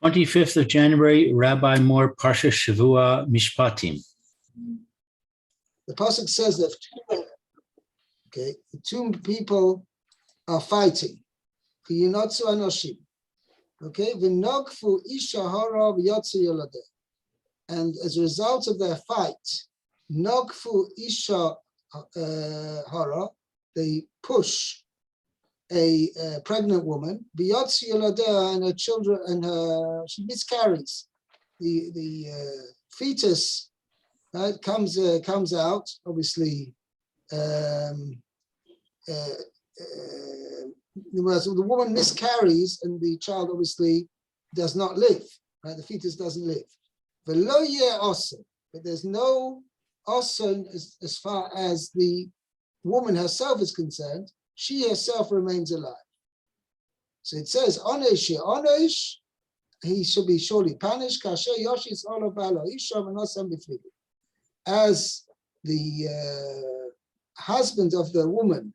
25th of January, Rabbi Moore, Parsha Hashevua, Mishpatim. The Pasuk says that two people are fighting. V'yinotzu anoshim. Okay, v'nogfu isha hara v'yotzu yoladeh. And as a result of their fight, nogfu isha hara, they push a pregnant woman, v'yotzu yoladeh, and her children, and she miscarries. The fetus comes out, obviously. So the woman miscarries, and the child obviously does not live. Right, the fetus doesn't live. But there's no oson as far as the woman herself is concerned. She herself remains alive. So it says, onesh, he should be surely punished. As the husband of the woman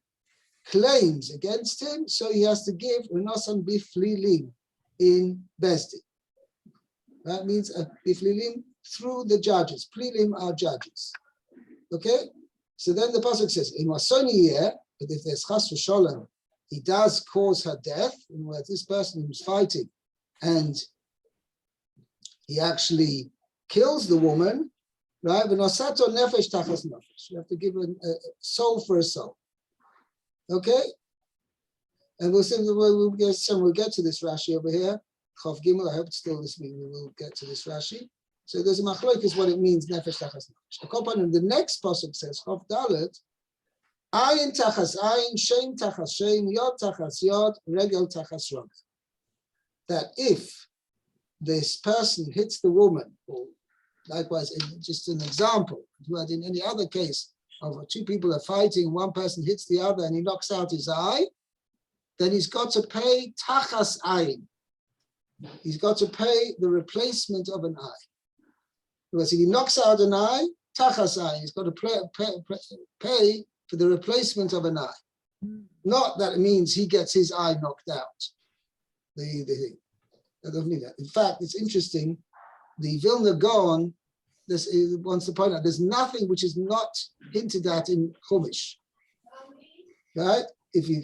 claims against him, so he has to give unosam biflilim in Besdin. That means biflilim through the judges. Plilim are judges. Okay? So then the pasuk says, in Masoni, but if there's chas v'sholem, he does cause her death, where this person who's fighting, and he actually kills the woman, right? V'nosato nefesh tachas nefesh. You have to give a soul for a soul. Okay? And we'll get to this Rashi over here. Chav Gimel, I hope it's still this week we will get to this Rashi. So there's a machlokes what it means, nefesh tachas nefesh. The next pasuk says, Chav Dalet, ayin tachas ayin, shein tachas shein, yod tachas yod, regel tachas regel. That if this person hits the woman, or likewise, just an example, but in any other case of two people are fighting, one person hits the other and he knocks out his eye, then he's got to pay tachas ayin. He's got to pay the replacement of an eye. Because if he knocks out an eye, tachas ayin, he's got to pay for the replacement of an eye. Not that it means he gets his eye knocked out. The thing. I don't mean that. In fact, it's interesting. The Vilna Gaon wants to point out there's nothing which is not hinted at in Chumash. Right? If you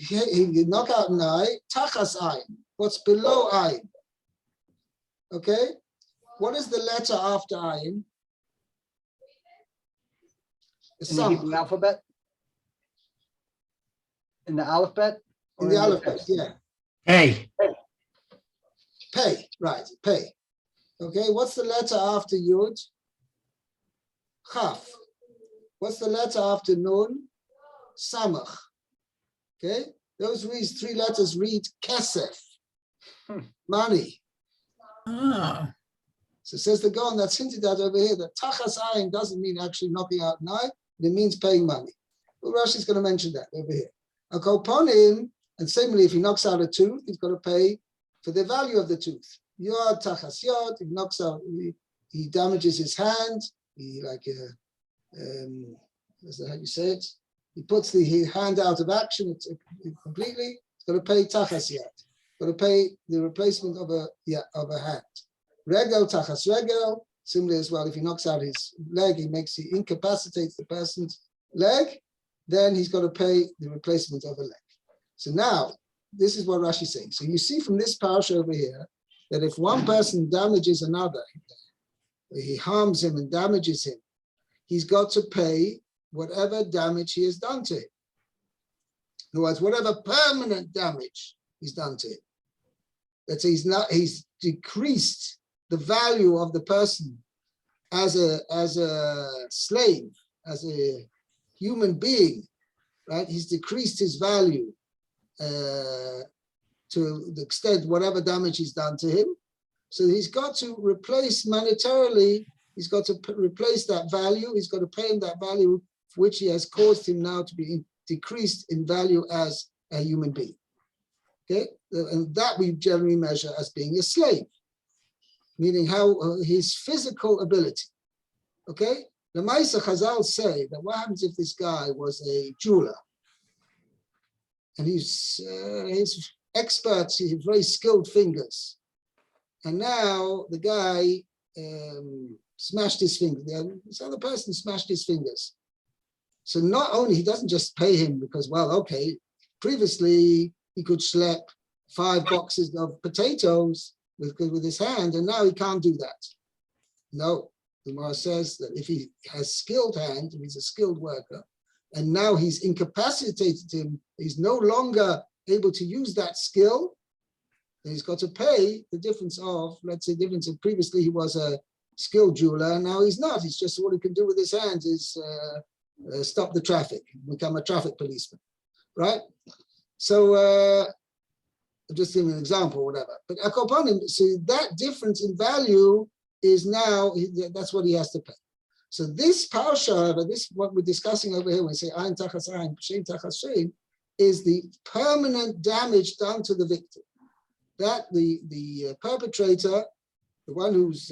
knock out an eye, tachas ayin. What's below ayin? Okay? What is the letter after ayin? In the Hebrew alphabet? In the alphabet? In the alphabet, yeah. Hey. Pay, right, pay. Okay, what's the letter after Yud? Chaf. What's the letter after Nun? Samach. Okay, those three letters read Kesef, money. Ah. So it says the Gaon that's hinted at over here that Tachas Ayin doesn't mean actually knocking out an eye, it means paying money. Well, Rashi's going to mention that over here. Akoponim, and similarly, if he knocks out a tooth, he's got to pay for the value of the tooth. Yod, tachas yod, he knocks out, he damages his hand, he is that how you say it? He puts the hand out of action completely, he's got to pay tachas yod, got to pay the replacement of a hand. Regel, tachas regel, similarly as well, if he knocks out his leg, he incapacitates the person's leg, then he's got to pay the replacement of a leg. So now, this is what Rashi is saying. So you see from this parsha over here that if one person damages another, he harms him and damages him, he's got to pay whatever damage he has done to him. In other words, whatever permanent damage he's done to him. That he's decreased the value of the person as a slave, as a human being, right? He's decreased his value to the extent whatever damage he's done to him. So he's got to replace monetarily, he's got to replace that value, he's got to pay him that value for which he has caused him now to be decreased in value as a human being. Okay, and that we generally measure as being a slave, meaning how his physical ability. Okay, the Maisa Chazal say that what happens if this guy was a jeweler? And he's expert, he has very skilled fingers. and now the guy smashed his finger. This other person smashed his fingers. So not only he doesn't just pay him because, well, okay, previously he could schlep 5 boxes of potatoes with his hand, and now he can't do that. No, the Gemara says that if he has skilled hand, if he's a skilled worker, and now he's incapacitated him, he's no longer able to use that skill, then he's got to pay the difference of, let's say, difference of previously he was a skilled jeweler, and now he's not. He's just all he can do with his hands is stop the traffic, become a traffic policeman, right? So just give me an example, whatever. But upon him, so that difference in value is now, that's what he has to pay. So this Parsha, however, this what we're discussing over here when we say Ayin Tachas Ayin, Shein Tachas Shein, is the permanent damage done to the victim. That the perpetrator, the one who's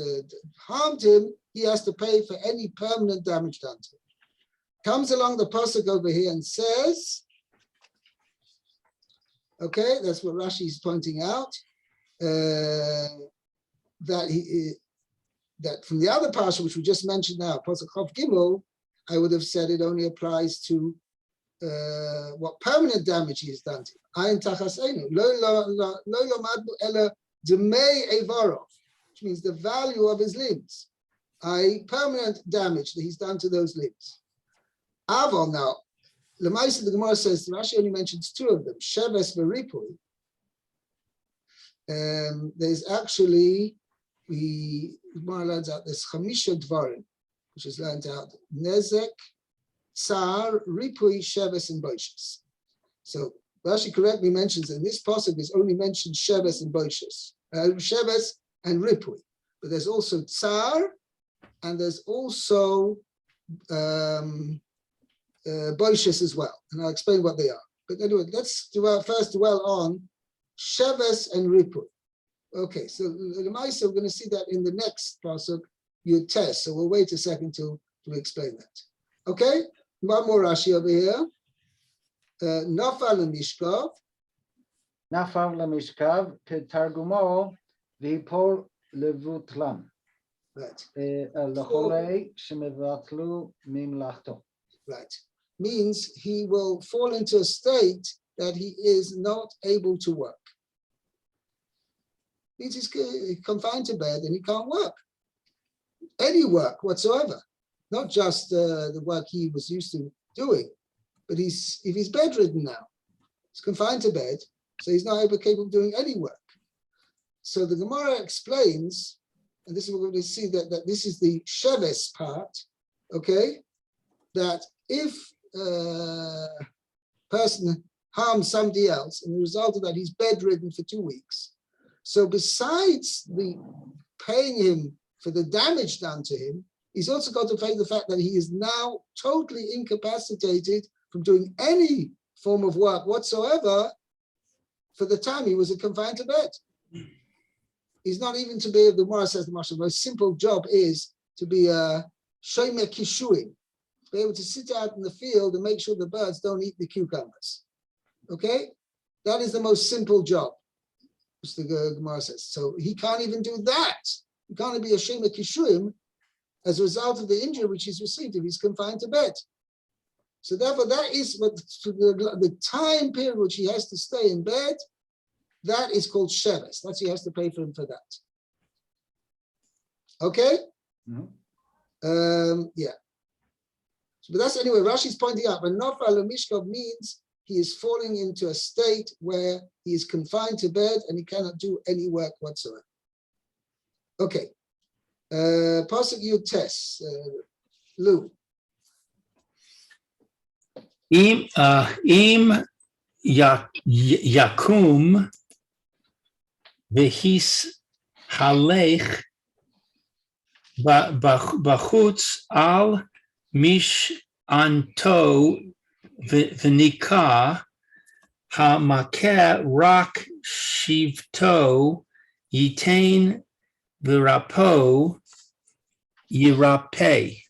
harmed him, he has to pay for any permanent damage done to him. Comes along the pasuk over here and says, okay, that's what Rashi is pointing out, that from the other parsha, which we just mentioned now, pasuk Chav Gimel, I would have said it only applies to what permanent damage he has done to him. Ayin Tachas Einu, lo yomadnu ela demei evarov, which means the value of his limbs, permanent damage that he's done to those limbs. Aval now, Lemaisa, the Gemara says, Rashi only mentions 2 of them, Sheves Veripui. There's actually, the Gemara learns out, there's Chamisha Dvarim, which is learned out, Nezek, Tsar, Ripui, Sheves, and Boishes. So Rashi correctly mentions that in this pasuk is only mentioned Sheves and Boishes, Sheves and Ripui. But there's also Tsar, and there's also Boishes as well, and I'll explain what they are. But anyway, let's first dwell on Sheves and Ripui. Okay, so we're going to see that in the next pasuk, Yud Tes. So we'll wait a second to explain that. Okay, one more Rashi over here. Nafal Mishkav. Nafal Mishkav, Targumo, Vipol Levutlam. Right. Lacholei Shemevatlu Mimlachto. Right. Means he will fall into a state that he is not able to work. Means he's confined to bed and he can't work. Any work whatsoever, not just the work he was used to doing, but if he's bedridden now, he's confined to bed, so he's not capable of doing any work. So the Gemara explains, and this is what we're going to see that this is the Sheves part, okay, that if a person harms somebody else, and the result of that, he's bedridden for 2 weeks. So besides the paying him for the damage done to him, he's also got to pay the fact that he is now totally incapacitated from doing any form of work whatsoever for the time he was confined to bed. He's not even to be, the Gemara says, the most simple job is to be a shomer kishuim, to be able to sit out in the field and make sure the birds don't eat the cucumbers. Okay? That is the most simple job, which the Gemara says. So he can't even do that. He can't be a shomer kishuim as a result of the injury which he's received if he's confined to bed. So therefore, that is what the time period which he has to stay in bed, that is called Sheves. That's he has to pay for him for that. Okay? Mm-hmm. Yeah. So, but that's anyway, Rashi's pointing out, but Nafal Mishkav means he is falling into a state where he is confined to bed and he cannot do any work whatsoever. Okay. Pasuk Yud Tes, Lou. Im yakum v'his halech b'chutz al mish'anto v'nika ha'makeh rak shivto yitain v'rapo yirapeh.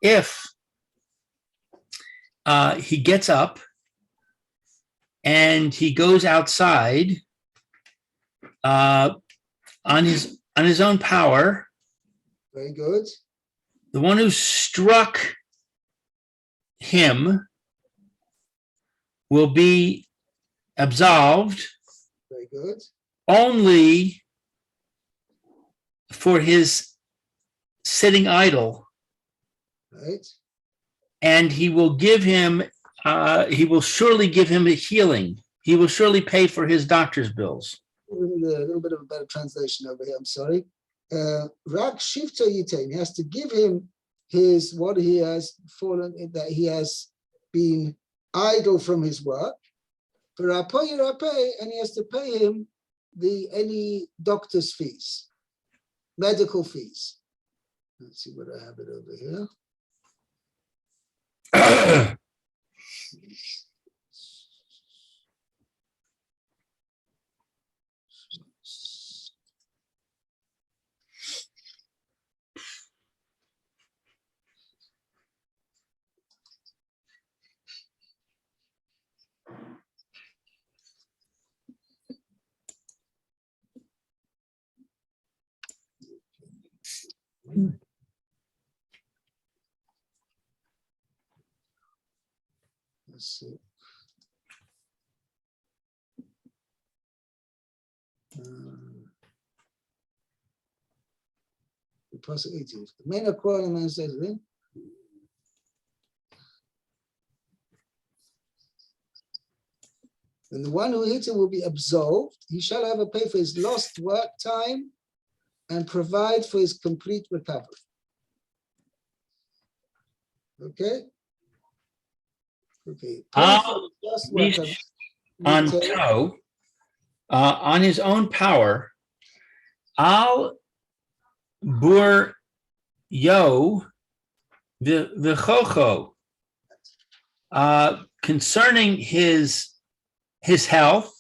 If he gets up and he goes outside on his own power. Very good. The one who struck him will be absolved Very good. only for his sitting idle, Right. and he will surely give him a healing. He will surely pay for his doctor's bills. A little bit of a better translation over here. I'm sorry. Rak shifto yitain. He has to give him what he has fallen, that he has been idle from his work. For and he has to pay him any doctor's fees, medical fees. Let's see what I have it over here. Let's see. The Parsha 18. The main requirement says, and the one who hit him will be absolved. He shall have a pay for his lost work time and provide for his complete recovery. Okay. Okay. On his own power, al bur yo v'chocho, concerning his health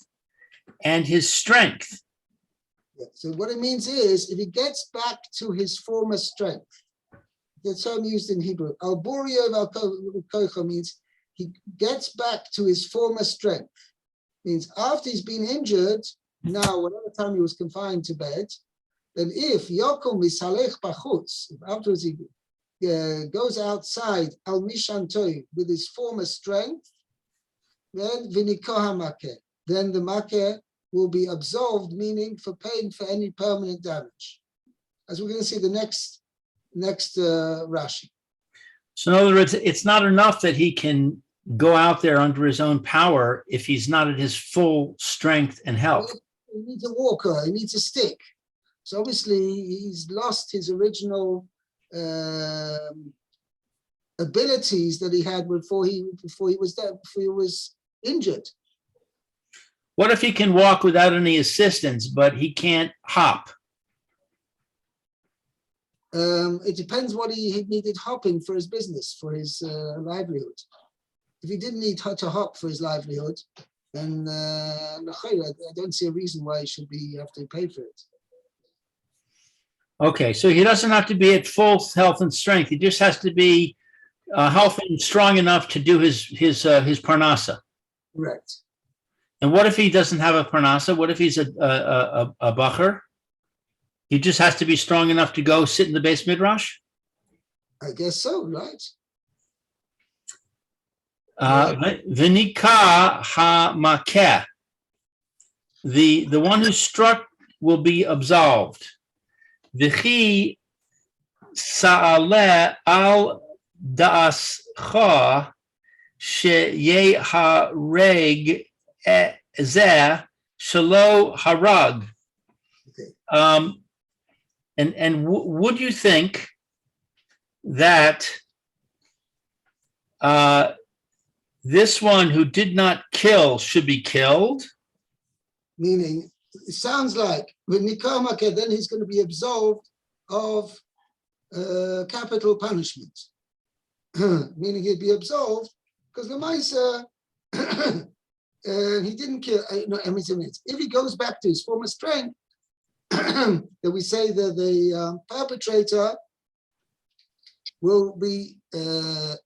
and his strength. Yeah. So what it means is, if he gets back to his former strength, the term used in Hebrew, al bur yo v'chocho means he gets back to his former strength. Means after he's been injured, now whatever time he was confined to bed, then if Yokom misalech bachutz, afterwards he goes outside al mishantoi with his former strength, then vinikoha makeh, then the makeh will be absolved, meaning for paying for any permanent damage. As we're going to see the next Rashi. So in other words, it's not enough that he can go out there under his own power if he's not at his full strength and health. He needs a walker, he needs a stick. So obviously he's lost his original abilities that he had before he was injured. What if he can walk without any assistance, but he can't hop? It depends what he needed hopping for his business, for his livelihood. If he didn't need to hop for his livelihood, then I don't see a reason why he should have to pay for it. Okay, so he doesn't have to be at full health and strength. He just has to be healthy and strong enough to do his parnasa. Correct. And what if he doesn't have a parnasa? What if he's a bacher? He just has to be strong enough to go sit in the base midrash? I guess so, right? V'nika ha-makeh. The one who struck will be absolved. V'chi sa'aleh al da'ascha sheyeh hareg zeh shelo harag. And would you think that this one who did not kill should be killed? Meaning, it sounds like with Nikamake, then he's going to be absolved of capital punishment. Meaning he'd be absolved because the Maisa, he didn't kill. If he goes back to his former strength, that we say that the perpetrator will be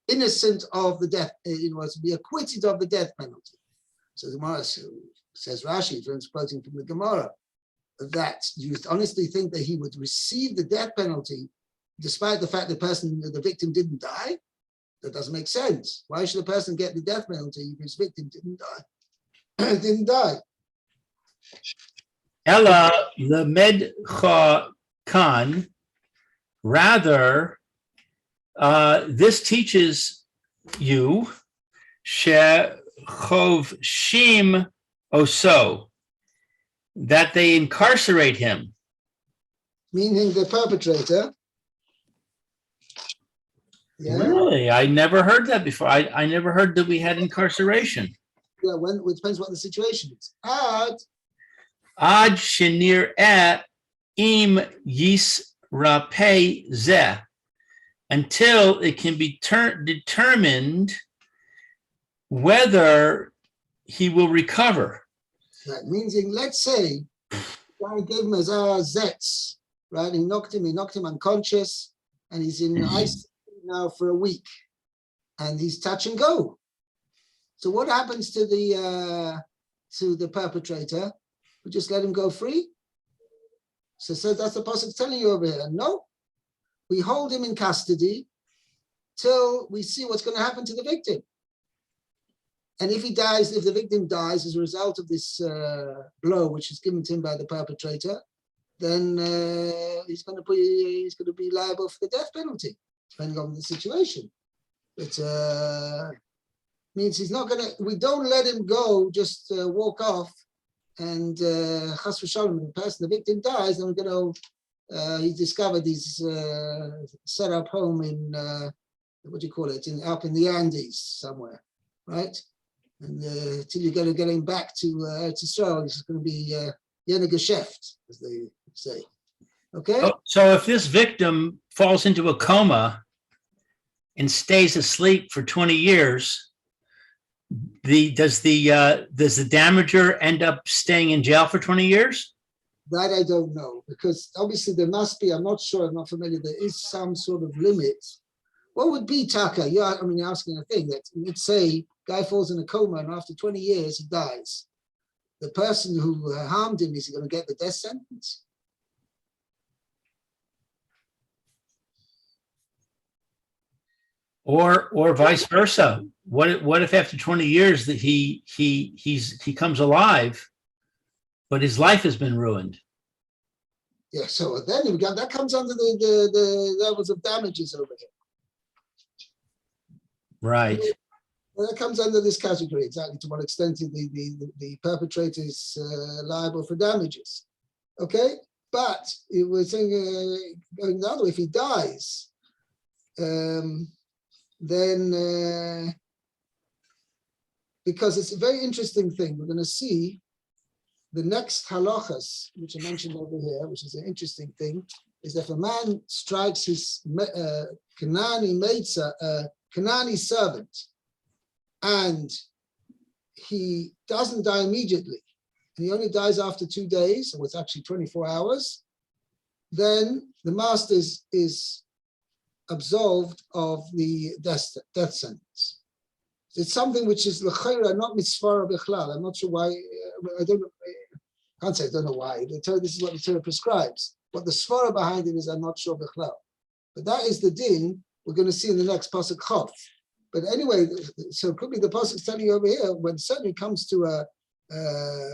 innocent of the death, to be acquitted of the death penalty. So the Gemara says Rashi, quoting from the Gemara, that you honestly think that he would receive the death penalty despite the fact the victim didn't die? That doesn't make sense. Why should a person get the death penalty if his victim didn't die? Didn't die. Ella lemed cha kan. Rather, this teaches you shechov shim oso, that they incarcerate him. Meaning the perpetrator. Yeah. Really? I never heard that before. I never heard that we had incarceration. Yeah, it depends what the situation is. Ad shenir et im yisrapeh zeh, until it can be determined whether he will recover. That means, let's say, the guy gave him a zets, right? He knocked him unconscious, and he's in ICU now for a week, and he's touch and go. So what happens to the perpetrator? We just let him go free? So that's the pasuk telling you over here. No, we hold him in custody till we see what's going to happen to the victim. And if the victim dies as a result of this blow which is given to him by the perpetrator, then he's going to be liable for the death penalty, depending on the situation. It means he's not going to. We don't let him go, just walk off, and chas v'shalom, the victim dies, then we're going to. He discovered he's set up home in what do you call it? Up in the Andes somewhere, right? And till you're going to get him back to Israel, it's going to be Yene Geschäft, as they say. Okay. So if this victim falls into a coma and stays asleep for 20 years, does the damager end up staying in jail for 20 years? That I don't know, because obviously there must be. I'm not sure. I'm not familiar. There is some sort of limit. What would be Taka? You're asking a thing that, let's say, guy falls in a coma and after 20 years he dies. The person who harmed him, is he going to get the death sentence? Or vice versa? What if after 20 years that he comes alive, but his life has been ruined? Yeah, so then we got that comes under the levels of damages over here. Right. Well, that comes under this category, exactly to what extent the perpetrator is liable for damages. Okay, but we're saying going the other way, if he dies, then because it's a very interesting thing, we're going to see the next halachas, which I mentioned over here, which is an interesting thing, is if a man strikes his Kanani servant, and he doesn't die immediately, and he only dies after 2 days, so it's actually 24 hours, then the master is absolved of the death sentence. It's something which is l'chayra, not mitzvah bichlal. I'm not sure why. I can't say I don't know why. This is what the Torah prescribes. What the svara behind it is, I'm not sure bichlal. But that is the din we're going to see in the next pasuk Chof. But anyway, so it could be the pasuk telling you over here, when certainly comes to a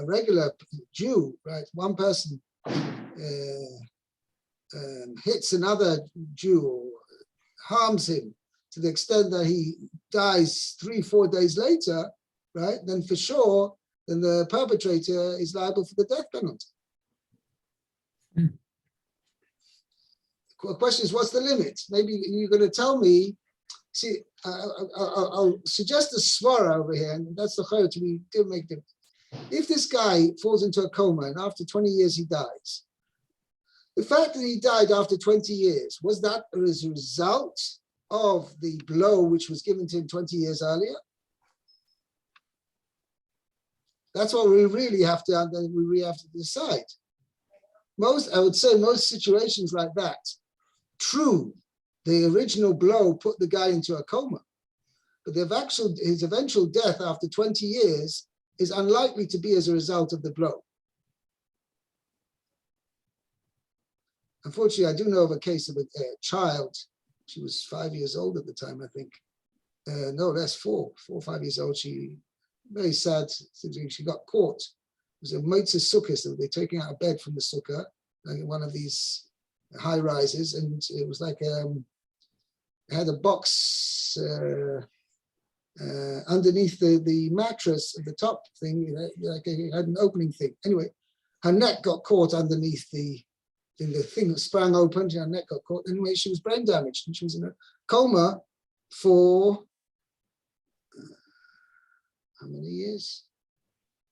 regular Jew, right? One person hits another Jew or harms him to the extent that he dies 3-4 days later, right? Then for sure, then the perpetrator is liable for the death penalty. The question is, what's the limit? Maybe you're going to tell me. See, I'll suggest a svara over here, and that's the chayot we do make them. If this guy falls into a coma and after 20 years he dies, the fact that he died after 20 years, was that as a result of the blow which was given to him 20 years earlier? That's what we really have to decide. I would say most situations like that, true, the original blow put the guy into a coma, but his eventual death after 20 years is unlikely to be as a result of the blow. unfortunately, I do know of a case of a child. She was 5 years old at the time, I think. No, less, 4 or 5 years old. She, very sad, she got caught. It was a mitzvah sukkah, so they're taking out a bed from the sukkah, like one of these high rises, and it was like it had a box underneath the mattress at the top thing, like it had an opening thing. Anyway, her neck got caught underneath the thing sprang open, her neck got caught. Anyway, she was brain damaged and she was in a coma for how many years?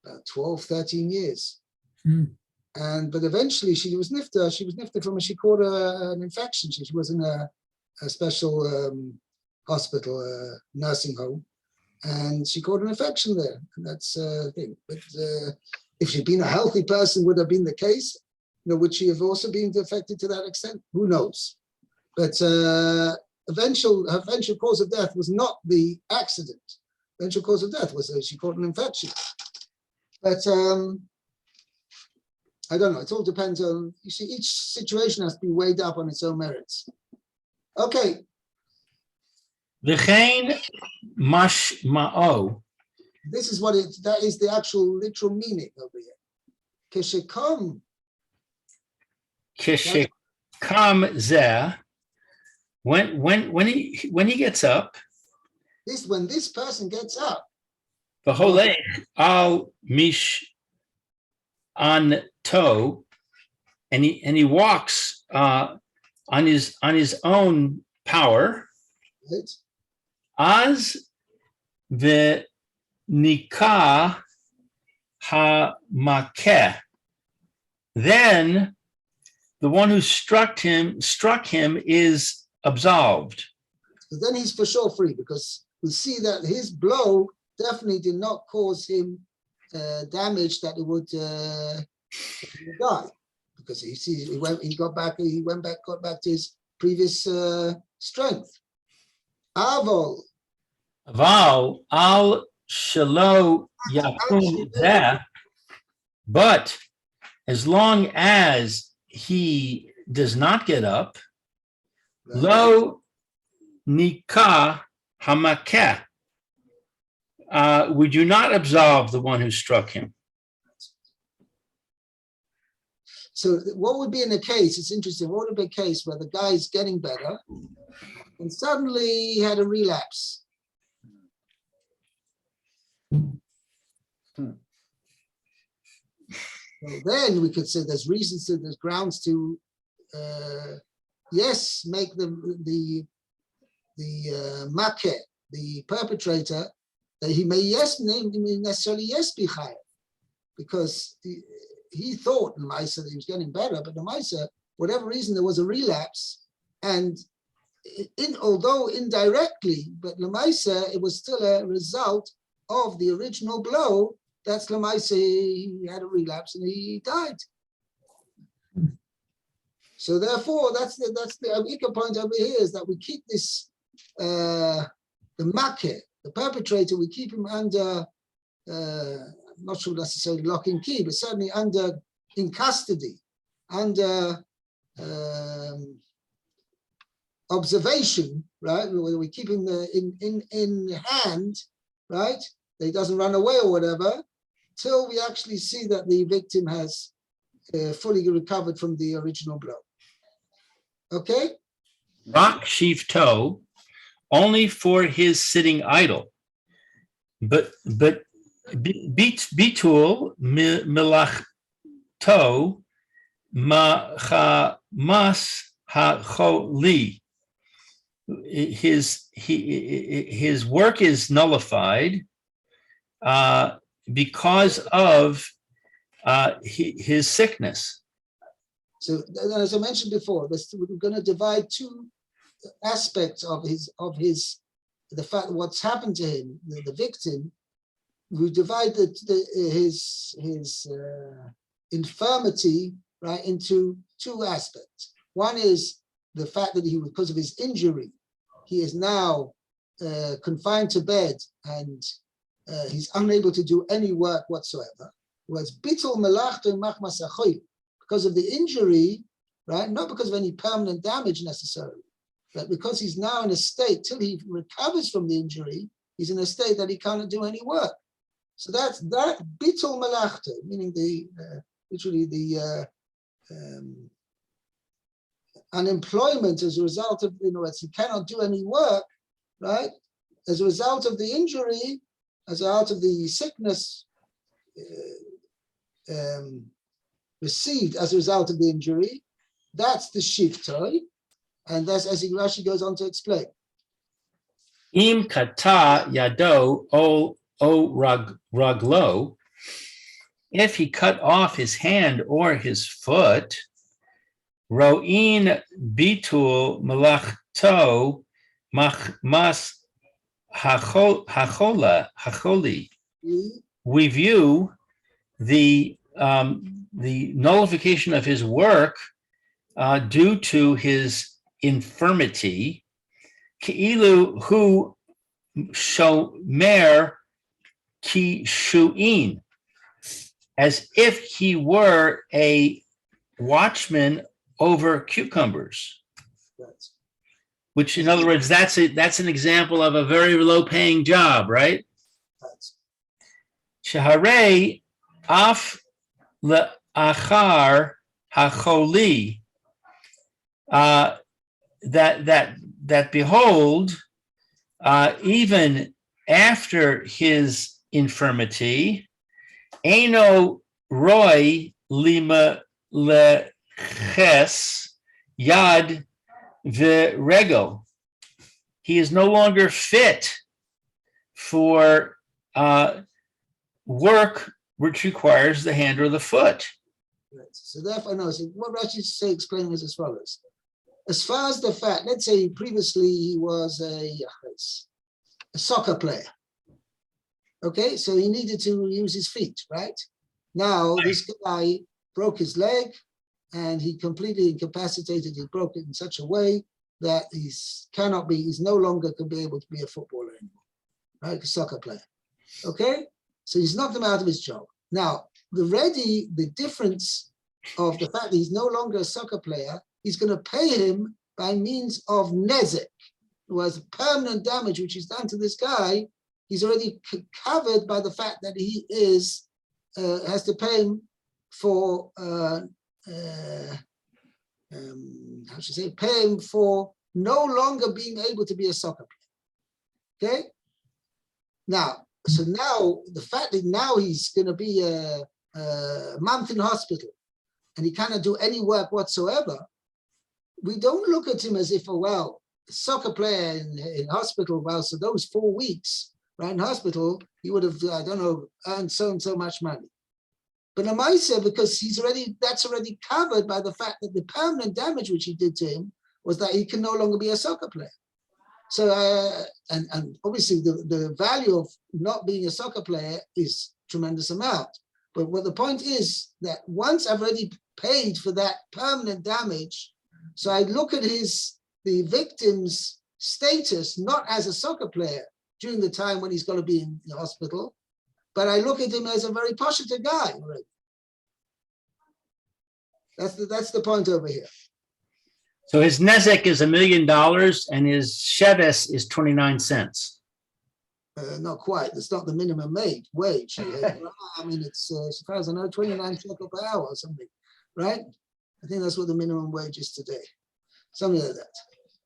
About 12, 13 years. But eventually she was nifta. She was nifta from she caught an infection. She was in a special hospital, nursing home, and she caught an infection there. And that's the thing. But if she'd been a healthy person, would have been the case. Would she have also been affected to that extent? Who knows? But her eventual cause of death was not the accident. Eventual cause of death was she caught an infection. But I don't know. It all depends on, you see, each situation has to be weighed up on its own merits. Okay. V'chein mashma'o. This is that is the actual literal meaning over here. Keshekom zeh. When he gets up. When this person gets up. V'holech al mish on toe, and he walks on his own power. Right. Az v'nika ha-makeh. Then the one who struck him is absolved. But then he's for sure free, because we see that his blow definitely did not cause him damage that it would die, because he got back to his previous strength. Aval al shelo yakum zeh, but as long as he does not get up, lo nikah hamakeh, we do not absolve the one who struck him. So what would be in a case, it's interesting, what would be a case where the guy is getting better and suddenly he had a relapse? Well, then we could say there's grounds to, yes, make the makeh, the perpetrator, that he may necessarily be chayav, because he thought in Maisa that he was getting better, but in Maisa, whatever reason, there was a relapse, and although indirectly, but Lamaisa, it was still a result of the original blow. That's Lamaisa, he had a relapse and he died. So therefore, that's the Avika point over here, is that we keep this the makeh, the perpetrator, we keep him under I'm not sure necessarily lock and key, but certainly in custody, under observation, right? We keep him in hand, right? That he doesn't run away or whatever, till we actually see that the victim has fully recovered from the original blow. Okay? Rak shivto, only for his sitting idle. But bitul milachto machamas hacholi. His work is nullified because of his sickness. So, as I mentioned before, we're going to divide two aspects of the fact what's happened to him, the victim. We divide his infirmity, right, into two aspects. One is the fact that because of his injury, he is now confined to bed and he's unable to do any work whatsoever. Whereas bitul melachto machmas achoy, because of the injury, right? Not because of any permanent damage necessarily, but because he's now in a state till he recovers from the injury, he's in a state that he cannot do any work. So that's that bitul malachta, meaning literally the unemployment as a result of, as he cannot do any work, right? As a result of the injury, as a result of the sickness received as a result of the injury, that's the shiftoi, and that's as Rashi goes on to explain. Im kata yado o raglo, if he cut off his hand or his foot, ro'in bitul malachto mas hacholi. We view the nullification of his work due to his infirmity, Ki'ilu hu shomer kishu'in, as if he were a watchman over cucumbers. Right. Which, in other words, that's an example of a very low-paying job, right? Shaharei af le'achar hacholi, that behold, even after his infirmity, Eino Roy Lima Leches Yad Virego. He is no longer fit for work which requires the hand or the foot. Right. So therefore, no. So what Rashi is explaining is as follows. As far as the fact, let's say previously he was a soccer player. Okay, so he needed to use his feet, right? Now this guy broke his leg and he completely incapacitated. He broke it in such a way that he's no longer can be able to be a footballer anymore, right? A soccer player. Okay, so he's knocked him out of his job. Now, the difference of the fact that he's no longer a soccer player, he's going to pay him by means of nezek, was permanent damage which is done to this guy. He's already covered by the fact that he has to pay him for pay him for no longer being able to be a soccer player. Okay. Now, the fact that now he's going to be a month in hospital and he cannot do any work whatsoever, we don't look at him as if, a soccer player in hospital, so those 4 weeks, right, in hospital, he would have, earned so and so much money. But Amaisa, because that's already covered by the fact that the permanent damage which he did to him was that he can no longer be a soccer player. So, and obviously the value of not being a soccer player is tremendous amount. But what the point is that once I've already paid for that permanent damage, so I look at the victim's status not as a soccer player during the time when he's going to be in the hospital, but I look at him as a very positive guy already. That's the point over here. So his nezek is $1 million and his sheves is 29 cents. Not quite. It's not the minimum wage. I mean, it's as far as I know, 29 shekel per hour or something, right? I think that's what the minimum wage is today. Something like that.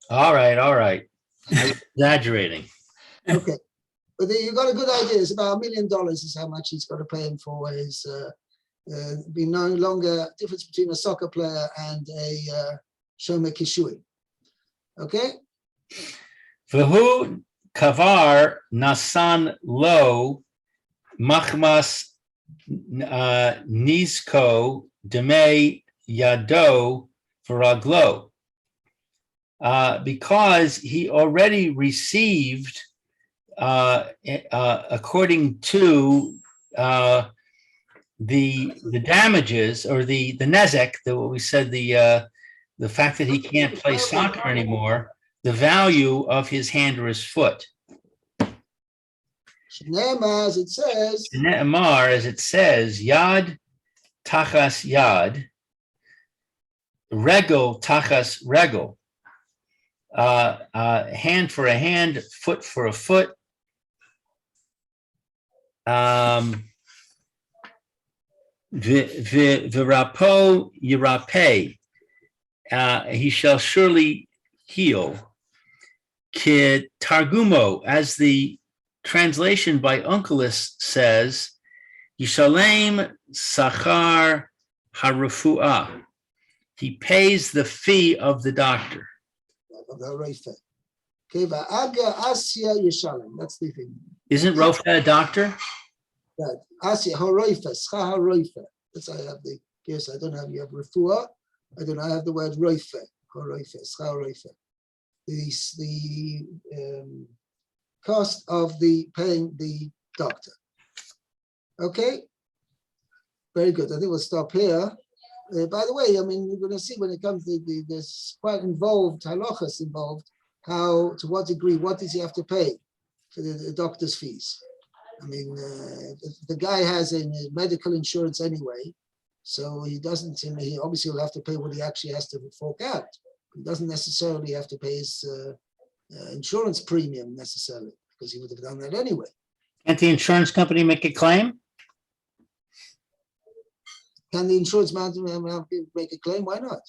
All right. I'm exaggerating. Okay. But you got a good idea. It's about $1 million is how much he's got to pay him for his being no longer difference between a soccer player and a shomer kishui. Okay? V'hu kavar nasan lo machmas nisko deme yado v'raglo. Because he already received, according to the damages or the nezek, what we said, the fact that he can't play soccer anymore, the value of his hand or his foot. Shneimar, as it says, Yad tachas yad, regel tachas regel. Hand for a hand, foot for a foot. V'rapo yirape. He shall surely heal. Kid targumo, as the translation by Onkelos says, Yishalem sachar harufuah. He pays the fee of the doctor. Okay, va'aga asya yishalem. That's the thing. Isn't Rofa a doctor? Right. Asya haroifa, schar haroifa. That's I have the. Yes, I don't have. You have refuah. I don't have the word roifa. Haroifa, schar haroifa. The cost of the paying the doctor. Okay. Very good. I think we'll stop here. By the way, I mean, you're going to see when it comes to there's quite involved, halachas involved, how, to what degree, what does he have to pay for the doctor's fees? I mean, the guy has a medical insurance anyway, so he doesn't, he obviously will have to pay what he actually has to fork out. He doesn't necessarily have to pay his insurance premium necessarily, because he would have done that anyway. Can't the insurance company make a claim? Can the insurance man make a claim? Why not?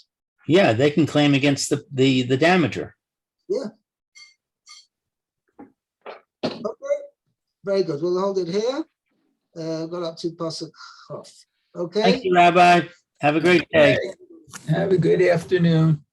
Yeah, they can claim against the damager. Yeah. Okay. Very good. We'll hold it here. Go up to Pasuk Chof. Okay. Thank you, Rabbi. Have a great day. Have a good afternoon.